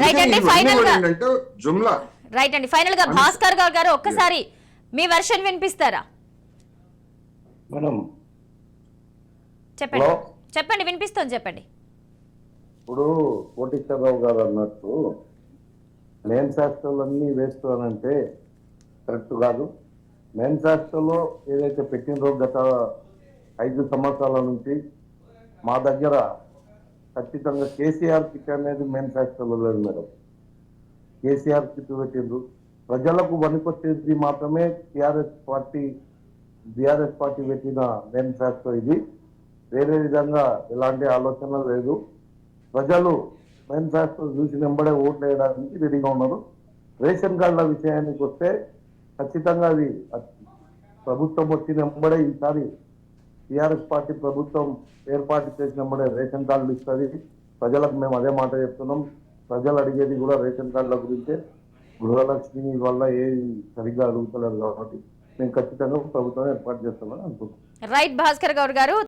Right అండి, final గా ఏంటంటే జుమ్లా. రైట్ అండి, ఫైనల్ గా భాస్కర్ గారు ఒక్కసారి మీ వెర్షన్ వినిపిస్తారా? మేడం చెప్పండి చెప్పండి, వినిపిస్తుంది చెప్పండి. ఇప్పుడు కోటేశ్వరరావు గారు అన్నట్టు మేనిఫెస్టోలన్నీ వేస్తానంటే కరెక్ట్ కాదు. మేనిఫెస్టోలో ఏదైతే పెట్టినరో గత 5 సంవత్సరాల నుంచి మా దగ్గర ఖచ్చితంగా కేసీఆర్ కిట్ అనేది మేనిఫెస్టోలో లేదు మేడం. కేసీఆర్ కిట్ పెట్టిండ్రు, ప్రజలకు వనికొచ్చేది మాత్రమే బీఆర్ఎస్ పార్టీ పెట్టిన మేనిఫెస్టో ఇది. వేరే విధంగా ఎలాంటి ఆలోచన లేదు. ప్రజలు మేనిఫెస్టో చూసి వెంబడే ఓట్లు వేయడానికి రెడీగా ఉన్నారు. రేషన్ కార్డుల విషయానికి వస్తే ఖచ్చితంగా అది ప్రభుత్వం వచ్చిన వెంబడే ఈసారి టీఆర్ఎస్ పార్టీ ప్రభుత్వం ఏర్పాటు చేసిన వెంబడే రేషన్ కార్డులు ఇస్తుంది. ప్రజలకు మేము అదే మాట చెప్తున్నాం. ప్రజలు అడిగేది కూడా రేషన్ కార్డుల గురించే. గృహలక్ష్మి వల్ల ఏది సరిగ్గా అడుగుతలేదు కాబట్టి మేము ఖచ్చితంగా ప్రభుత్వం ఏర్పాటు చేస్తామని అనుకుంటున్నాం. రైట్ భాస్కర్ గౌడ్ గారు.